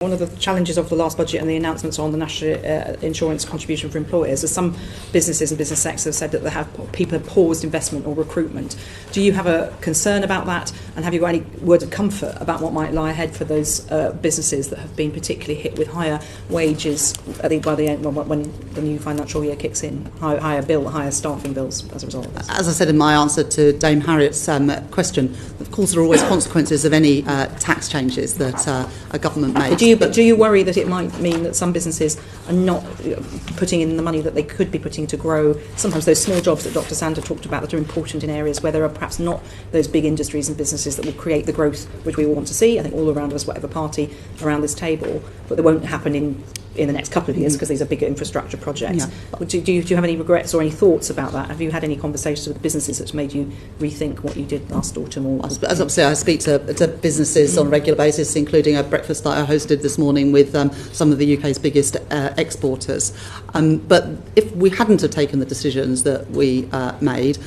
One of the challenges of the last budget and the announcements on the national insurance contribution for employers is some businesses and business sectors have said that people have paused investment or recruitment. Do you have a concern about that, and have you got any words of comfort about what might lie ahead for those businesses that have been particularly hit with higher wages by the end, when the new financial year kicks in, higher staffing bills as a result of this? As I said in my answer to Dame Harriet's question, of course there are always consequences of any tax changes that a government makes. But do you worry that it might mean that some businesses are not putting in the money that they could be putting to grow sometimes those small jobs that Dr. Sander talked about that are important in areas where there are perhaps not those big industries and businesses that will create the growth which we all want to see, I think all around us, whatever party around this table, but they won't happen in the next couple of years because these are bigger infrastructure projects. Yeah. Do you have any regrets or any thoughts about that? Have you had any conversations with businesses that's made you rethink what you did last autumn? As obviously I speak to businesses on a regular basis, including a breakfast that I hosted this morning with some of the UK's biggest exporters. But if we hadn't have taken the decisions that we made,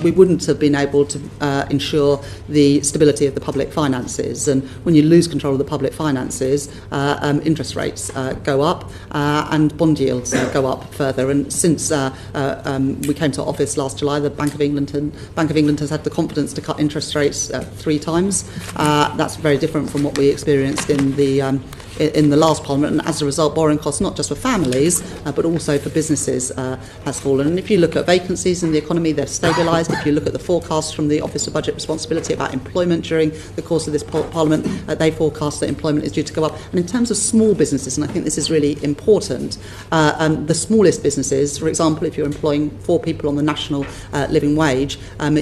we wouldn't have been able to ensure the stability of the public finances. And when you lose control of the public finances, interest rates go up. And bond yields go up further. And since we came to office last July, the Bank of England has had the confidence to cut interest rates 3 times. That's very different from what we experienced in the last Parliament, and as a result borrowing costs not just for families but also for businesses has fallen. And if you look at vacancies in the economy, they've stabilised. If you look at the forecasts from the Office of Budget Responsibility about employment during the course of this Parliament, they forecast that employment is due to go up. And in terms of small businesses, and I think this is really important, the smallest businesses, for example, if you're employing 4 people on the national living wage,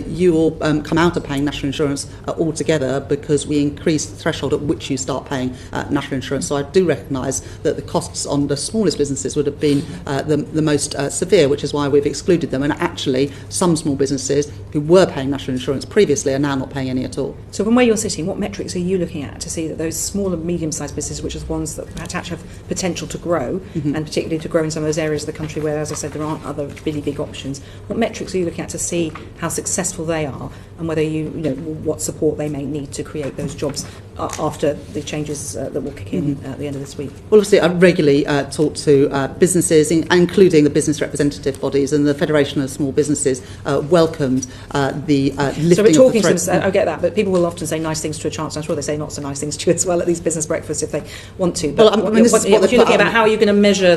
you will come out of paying national insurance altogether because we increase the threshold at which you start paying national insurance. So I do recognise that the costs on the smallest businesses would have been the most severe, which is why we've excluded them. And actually, some small businesses who were paying national insurance previously are now not paying any at all. So from where you're sitting, what metrics are you looking at to see that those small and medium-sized businesses, which are the ones that actually have potential to grow, and particularly to grow in some of those areas of the country where, as I said, there aren't other really big options, what metrics are you looking at to see how successful they are and whether what support they may need to create those jobs after the changes that will kick in at the end of this week? Well, obviously, I regularly talk to businesses, including the business representative bodies, and the Federation of Small Businesses welcomed the lifting so we're talking of the threat. I get that, but people will often say nice things to a Chancellor. I'm sure they say not so nice things to you as well at these business breakfasts if they want to. But what you're looking about, how are you going to measure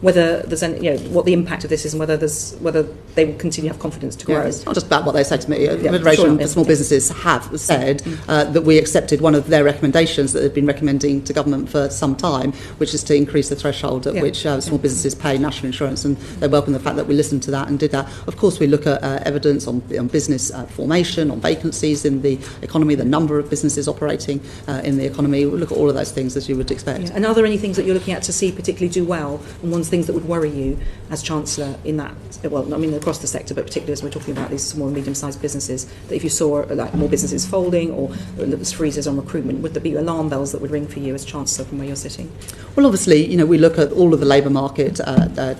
whether there's any, what the impact of this is, and whether they will continue to have confidence to grow? It's not just about what they say to me. The Federation for Small Businesses have said that we accepted one of their recommendations that they've been recommending to government for some time, which is to increase the threshold at which small businesses pay national insurance, and they welcome the fact that we listened to that and did that. Of course, we look at evidence on business formation, on vacancies in the economy, the number of businesses operating in the economy. We look at all of those things as you would expect. Yeah. And are there any things that you're looking at to see particularly do well, and things that would worry you as Chancellor in that, well, I mean across the sector, but particularly as we're talking about these small and medium-sized businesses, that if you saw like more businesses folding or there was freezes on recruitment, would there be alarm bells that would ring for you as Chancellor from where you're sitting? Well, obviously, we look at all of the labour market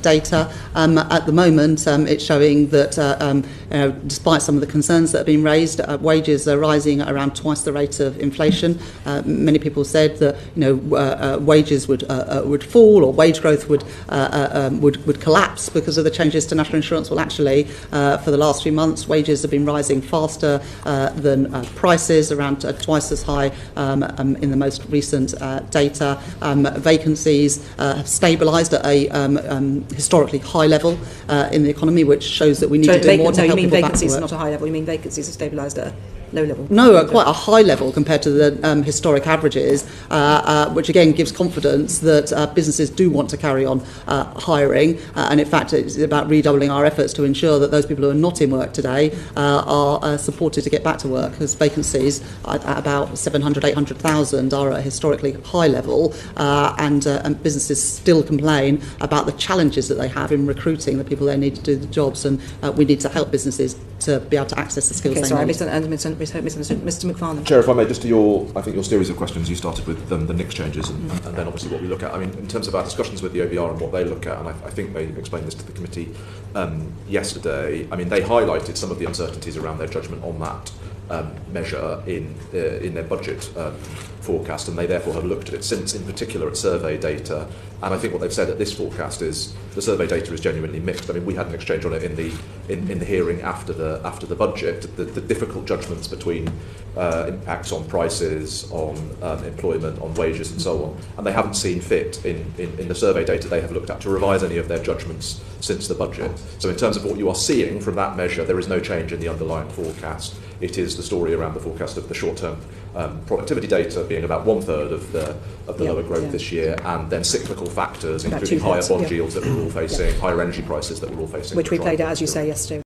data. At the moment, it's showing that despite some of the concerns that have been raised, wages are rising at around twice the rate of inflation. Many people said that wages would fall, or wage growth would collapse because of the changes to national insurance. Well, actually, for the last few months, wages have been rising faster than prices, around twice as high in the most recent data. Vacancies have stabilised at a historically high level in the economy, which shows that we need to do more to help people back to work. So you mean vacancies are not a high level, you mean vacancies have stabilised at a low level? No, quite a high level compared to the historic averages, which again gives confidence that businesses do want to carry on hiring, and in fact it's about redoubling our efforts to ensure that those people who are not in work today are supported to get back to work, because vacancies at about 700, 800,000 are at a historically high level, and businesses still complain about the challenges that they have in recruiting the people they need to do the jobs, and we need to help businesses to be able to access the skills they need. Mr. McFarlane. Chair, if I may, just to your series of questions, you started with the NICS changes and then obviously what we look at. I mean, in terms of our discussions with the OBR and what they look at, and I think they explained this to the committee yesterday, I mean, they highlighted some of the uncertainties around their judgment on that measure in their budget forecast, and they therefore have looked at it since, in particular at survey data. And I think what they've said at this forecast is the survey data is genuinely mixed. I mean, we had an exchange on it in the hearing after the budget, the difficult judgments between impacts on prices, on employment, on wages, and so on. And they haven't seen fit in the survey data they have looked at to revise any of their judgments since the budget. So in terms of what you are seeing from that measure, there is no change in the underlying forecast. It is the story around the forecast of the short-term productivity data being about 1/3 of the lower growth this year, and then cyclical factors, including higher bond yields that we're all facing, higher energy prices that we're all facing. Which we played out, as you say, yesterday.